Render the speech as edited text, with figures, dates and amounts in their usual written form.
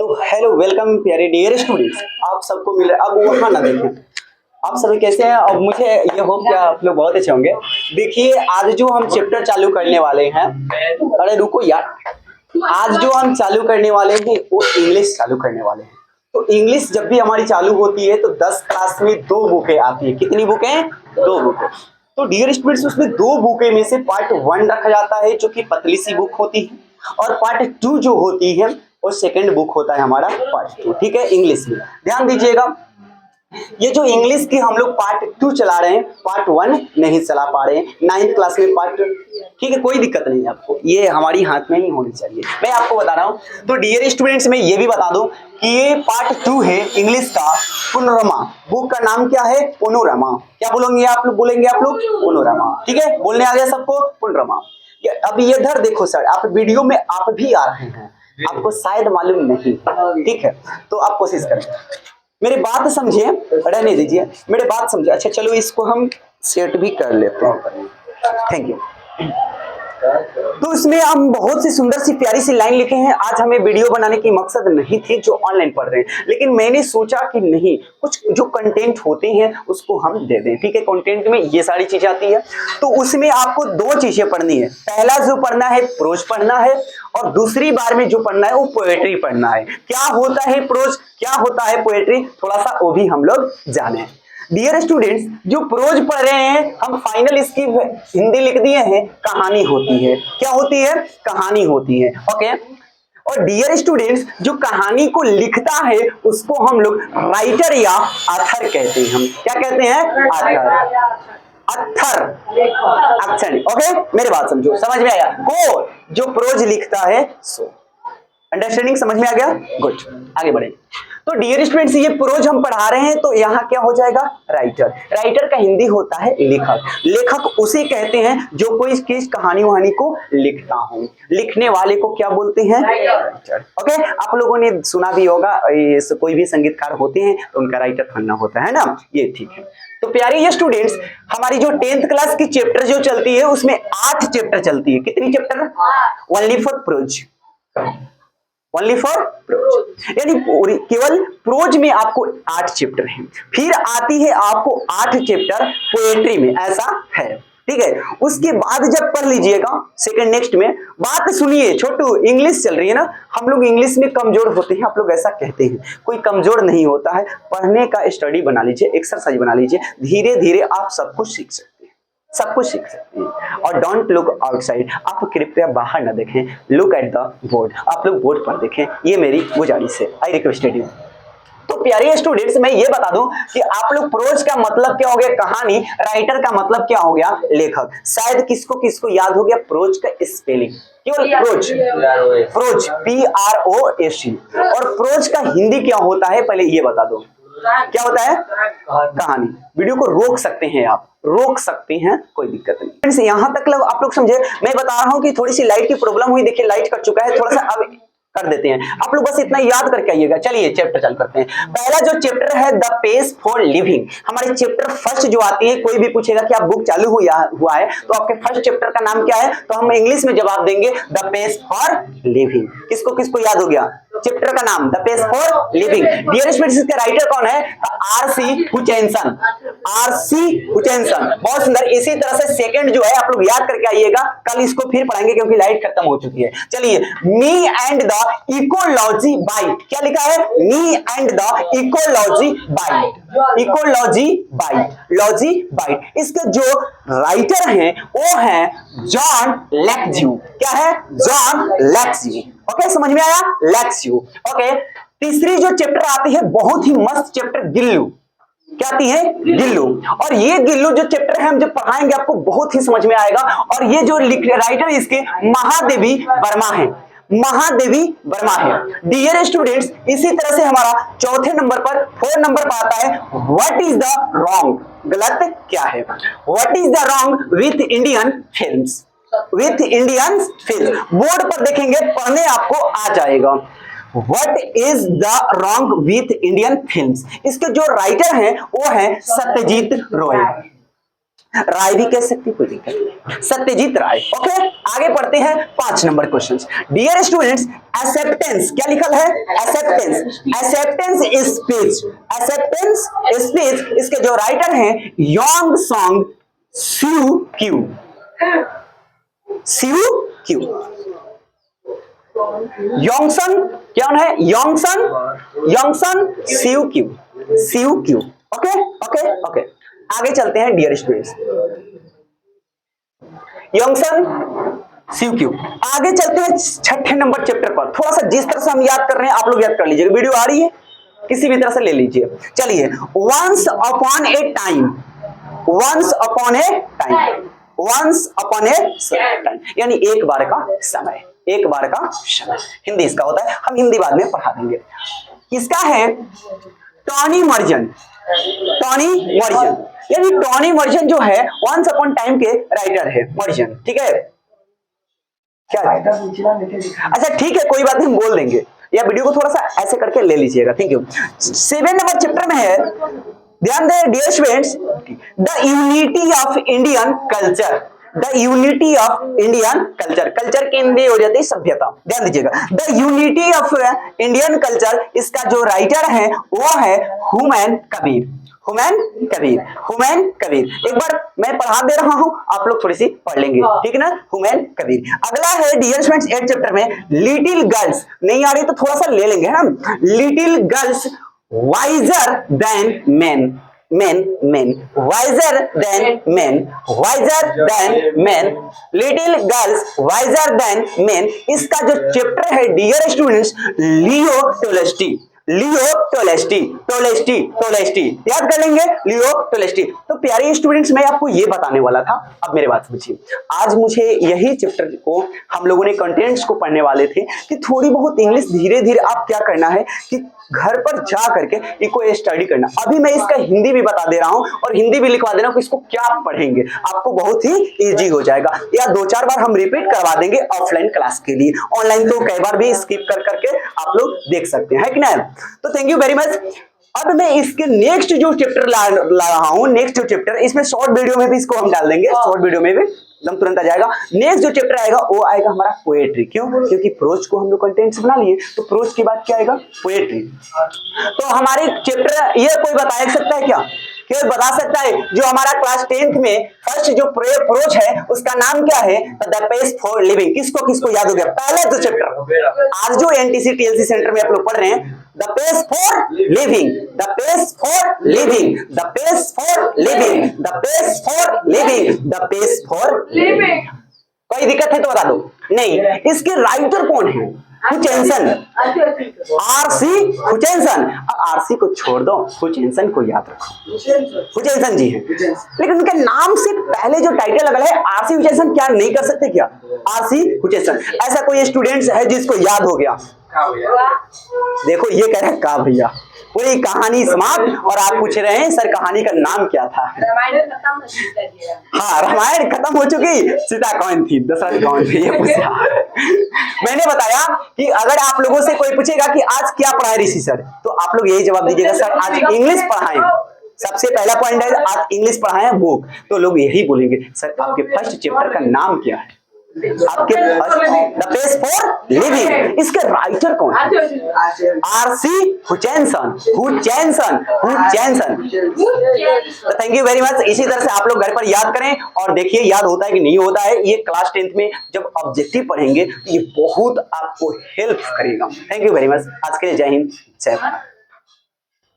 तो hello welcome प्यारे dear students, आप सबको मिल अब वहाँ ना देखें। आप सभी कैसे हैं? अब मुझे ये होप कि आप लोग बहुत अच्छे होंगे। देखिए आज जो हम चैप्टर चालू करने वाले हैं, अरे रुको यार, आज जो हम चालू करने वाले हैं वो इंग्लिश चालू करने वाले हैं। तो इंग्लिश जब भी हमारी चालू होती है तो 10 क्लास में 2 बुकें आती है। कितनी बुकें? 2 बुकें। तो डियर स्टूडेंट्स उसमें 2 बुकें में से पार्ट 1 रखा जाता है जो कि पतली सी बुक होती है, और पार्ट 2 जो होती है वो सेकंड बुक होता है हमारा पार्ट 2। ठीक है, इंग्लिश में ध्यान दीजिएगा। ये जो इंग्लिश की हम लोग पार्ट 2 चला रहे हैं, पार्ट 1 नहीं चला पा रहे हैं 9th क्लास में पार्ट। ठीक है, कोई दिक्कत नहीं है आपको, ये हमारी हाथ में ही होनी चाहिए। मैं आपको बता रहा हूं। तो डियर स्टूडेंट्स मैं ये भी बता दूं कि ये पार्ट 2 है इंग्लिश का पैनोरमा। बुक का नाम क्या है? पैनोरमा। क्या बोलेंगे आप लोग? पैनोरमा। ठीक है, बोलने आ गया सबको? पैनोरमा। अब ये इधर देखो सर, आप वीडियो में आप भी आ रहे हैं, आपको शायद मालूम नहीं। ठीक है, तो आप कोशिश करें, मेरी बात समझिए, रहने दीजिए, मेरे बात समझिए। अच्छा चलो इसको हम सेट भी कर लेते हैं। Thank you. तो इसमें हम बहुत सी सुंदर सी प्यारी सी लाइन लिखे हैं। आज हमें वीडियो बनाने की मकसद नहीं थी जो ऑनलाइन पढ़ रहे हैं, लेकिन मैंने सोचा कि नहीं, कुछ जो कंटेंट होते हैं उसको हम दे दें। ठीक है, कंटेंट में ये सारी चीजें आती है। तो उसमें आपको 2 चीजें पढ़नी है। पहला जो पढ़ना है प्रोज पढ़ना है, और दूसरी बार में जो पढ़ना है वो पोएट्री पढ़ना है। क्या होता है प्रोज, क्या होता है पोएट्री, थोड़ा सा वो भी हम लोग जाने। डियर स्टूडेंट्स, जो प्रोज पढ़ रहे हैं हम, फाइनल इसकी हिंदी लिख दिए हैं, कहानी होती है। क्या होती है? कहानी होती है। ओके। और डियर स्टूडेंट्स, जो कहानी को लिखता है उसको हम लोग राइटर या ऑथर कहते हैं। हम क्या कहते हैं? ऑथर। अक्षर। ओके, मेरी बात समझो, समझ में आया? को जो प्रोज लिखता है सो। अंडरस्टैंडिंग समझ में आ गया? गुड, आगे बढ़े। तो डियर स्टूडेंट्स, ये प्रोज हम पढ़ा रहे हैं तो यहाँ क्या हो जाएगा? राइटर। राइटर का हिंदी होता है लेखक। लेखक उसे कहते हैं जो कोई किस कहानी वहानी को लिखता हो। लिखने वाले को क्या बोलते हैं? राइटर। ओके, आप लोगों ने सुना भी होगा, कोई भी संगीतकार होते हैं तो उनका राइटर बनना होता है ना, ये ठीक है। तो प्यारे ये स्टूडेंट्स, हमारी जो 10th क्लास की चैप्टर जो चलती है उसमें 8 चैप्टर चलती है। कितनी chapter? Only four prose. Only four prose, यानी केवल प्रोज में आपको 8 चैप्टर हैं। फिर आती है आपको 8 चैप्टर पोएट्री में, ऐसा है। ठीक है, उसके बाद जब पढ़ लीजिएगा सेकंड नेक्स्ट में। बात सुनिए छोटू, इंग्लिश चल रही है ना, हम लोग इंग्लिश में कमजोर होते हैं, आप लोग ऐसा कहते हैं। कोई कमजोर नहीं होता है। पढ़ने का स्टडी बना लीजिए, एक्सरसाइज बना लीजिए, धीरे धीरे आप सब कुछ सीख सकते हैं, सब कुछ सीख सकते हैं। और डोंट लुक आउटसाइड, आप कृपया बाहर ना देखें, लुक एट द बोर्ड, आप लोग बोर्ड पर देखें, ये मेरी गुजारिश है, आई रिक्वेस्टेड यू। तो प्यारे स्टूडेंट्स, मैं ये बता दूं कि आप लोग प्रोज का मतलब क्या हो गया? कहानी। राइटर का मतलब क्या हो गया? लेखक। शायद किसको किसको याद हो गया प्रोज का स्पेलिंग? केवल प्रोज, प्रोज PROAC। और प्रोज का हिंदी क्या होता है पहले ये बता दो, क्या होता है? कहानी। वीडियो को रोक सकते हैं, आप रोक सकते हैं, कोई दिक्कत नहीं। यहां तक आप लोग समझे? मैं बता रहा हूं कि थोड़ी सी लाइट की प्रॉब्लम हुई, देखिए लाइट कट चुका है, थोड़ा सा अब कर देते हैं। आप लोग बस इतना याद करके आइएगा। चलिए चैप्टर चालू करते हैं। पहला जो चैप्टर है द पेज फॉर लिविंग, हमारे चैप्टर फर्स्ट जो आती है, कोई भी पूछेगा कि आप बुक चालू हुआ है तो आपके फर्स्ट चैप्टर का नाम क्या है, तो हम इंग्लिश में जवाब देंगे द पेज फॉर लिविंग। किसको किसको याद हो गया चैप्टर का नाम? The page for living. Dear students, इसके राइटर कौन है? RC हुचेनसन। RC हुचेनसन, बहुत सुंदर। इसी तरह से सेकंड जो है आप लोग याद करके आइएगा, कल इसको फिर पढ़ाएंगे क्योंकि लाइट खत्म हो चुकी है। चलिए, me and the ecology bite, क्या लिखा है? Me and the ecology bite, ecology bite, logy bite. इसके जो राइटर हैं वो हैं जॉन लेक्ज्यू। क्या है? जॉन लेक्ज्यू। ओके, समझ में आया? लेक्ज्यू। ओके, तीसरी जो चैप्टर आती है बहुत ही मस्त चैप्टर, गिल्लू। क्या आती है? गिल्लू। और ये गिल्लू जो चैप्टर है हम जब पढ़ाएंगे आपको बहुत ही समझ में आएगा। और ये जो राइटर इसके महादेवी वर्मा है, महादेवी वर्मा है। डियर स्टूडेंट्स, इसी तरह से हमारा चौथे नंबर पर 4 नंबर पर आता है व्हाट इज द रॉन्ग, गलत क्या है? What is the wrong with Indian films, with Indian film. Board पर देखेंगे, पढ़ने आपको आ जाएगा। What is the wrong with Indian films? इसके जो राइटर हैं वो हैं सत्यजीत रॉय। राय भी कह सकते, कोई दिक्कत नहीं, सत्यजीत राय। ओके, आगे पढ़ते हैं 5 number question. Dear students, acceptance क्या लिखल है? Acceptance, acceptance speech, acceptance speech, इसके जो राइटर हैं योंग सॉन्ग स्यू क्यू, स्यू क्यू, योंगसन कौन है? योंगसन, योंगसन स्यू क्यू, स्यू क्यू। ओके ओके ओके, आगे चलते हैं डियर स्टूडेंट्स, योंगसन स्यू क्यू। आगे चलते हैं 6ठे नंबर चैप्टर पर। थोड़ा सा जिस तरह से हम याद कर रहे हैं आप लोग याद कर लीजिएगा, वीडियो आ रही है किसी भी तरह से ले लीजिए। चलिए, once upon a time, once upon a time, once upon a time यानी एक बार का समय, एक बार का समय, हिंदी इसका होता है, हम हिंदी बाद में पढ़ा देंगे। इसका है टॉनी मर्जन, टॉनी मर्जन, यानी टॉनी मर्जन जो है वंस अपॉन टाइम के राइटर है मर्जन, ठीक है क्या? अच्छा ठीक है, कोई बात नहीं, हम बोल देंगे, या वीडियो को थोड़ा सा ऐसे करके ले लीजिएगा। Thank you. 7 नंबर चैप्टर में है, ध्यान दे dear students, the unity of Indian culture, the unity of Indian culture, culture की हिंदी हो जाती है सभ्यता, ध्यान दीजिएगा। The unity of Indian culture, इसका जो राइटर है वो है हुमायूं कबीर, हुमायूं कबीर, हुमायूं कबीर। एक बार मैं पढ़ा दे रहा हूं, आप लोग थोड़ी सी पढ़ लेंगे, ठीक है ना? हुमायूं कबीर। अगला है डियर स्टूडेंट्स 8 चैप्टर में, लिटिल गर्ल्स, नहीं आ रही तो थोड़ा सा ले लेंगे हम, little girls visor then main, men, men, wiser than men, wiser than men, little girls wiser than men। इसका जो चैप्टर है डियर स्टूडेंट्स लियो टोलेस्टी, लियो टोलेस्टी, टोलेस्टी, टोलेस्टी, याद कर लेंगे लियो टोलेस्टी। तो प्यारे स्टूडेंट्स, मैं आपको ये बताने वाला था, अब मेरे बात समझिए। आज मुझे यही चैप्टर को हम लोगों ने कंटेंट्स को पढ़ने वाले थे कि थोड़ी बहुत इंग्लिश धीरे धीरे आप क्या करना है कि घर पर जा करके इसको स्टडी करना। अभी मैं इसका हिंदी भी बता दे रहा हूं और हिंदी भी लिखवा दे रहा हूं कि इसको क्या पढ़ेंगे, आपको बहुत ही इजी हो जाएगा, या 2-4 बार हम रिपीट करवा देंगे ऑफलाइन क्लास के लिए। ऑनलाइन तो कई बार भी स्किप कर करके आप लोग देख सकते हैं, है कि नहीं? तो थैंक यू वेरी मच। अब मैं इसके नेक्स्ट जो चैप्टर ला रहा हूं, नेक्स्ट जो चैप्टर, इसमें शॉर्ट वीडियो में भी इसको हम डाल देंगे, शॉर्ट वीडियो में भी एकदम तुरंत आ जाएगा। नेक्स्ट जो चैप्टर आएगा वो आएगा हमारा पोएट्री। क्यों? क्योंकि प्रोज को हम लोग कंटेंट्स बना लिए, तो प्रोज के बाद क्या आएगा? पोएट्री। तो हमारे चैप्टर ये कोई बता सकता है क्या? कोई बता सकता है जो हमारा क्लास 10th में फर्स्ट जो प्रोज है उसका नाम क्या है? The pace for living. किसको किसको याद हो गया? पहले जो चैप्टर आज जो एनटीसी टीएलसी सेंटर में आप लोग पढ़ रहे हैं, the pace for living, the pace for living, the pace for living, the pace for living, the pace for living. कोई दिक्कत है तो बता दो। नहीं, इसके राइटर कौन है? हुचेनसन, आरसी हुचेनसन। अब आरसी को छोड़ दो, हुचेनसन को याद रखो, हुचेनसन जी हैं, लेकिन उनके नाम से पहले जो टाइटल लगा है आरसी हुचेनसन, क्या नहीं कर सकते क्या? आरसी हुचेनसन। ऐसा कोई स्टूडेंट्स है जिसको याद हो गया? देखो ये कह रहे हैं का भैया, पूरी कहानी समाप्त, और आप पूछ रहे हैं सर कहानी का नाम क्या था? हाँ, रामायण खत्म हो चुकी, सीता कौन थी, दशरथ कौन थे, ये पूछा। मैंने बताया कि अगर आप लोगों से कोई पूछेगा कि आज क्या पढ़ाए ऋषि सर, तो आप लोग यही जवाब दीजिएगा सर आज इंग्लिश पढ़ाए। सबसे पहला पॉइंट है आज इंग्लिश पढ़ाए हैं बुक, तो लोग यही बोलेंगे सर आपके फर्स्ट चैप्टर का नाम क्या है? आपके द पेस फॉर लिविंग। इसके राइटर कौन है? आरसी हुचेनसन, हुचेनसन, हुचेनसन। तो थैंक यू वेरी मच। इसी तरह से आप लोग घर पर याद करें और देखिए याद होता है कि नहीं होता है। ये क्लास 10th में जब ऑब्जेक्टिव पढ़ेंगे ये बहुत आपको हेल्प करेगा। Thank you very much. आज के लिए जय हिंद, जय भारत।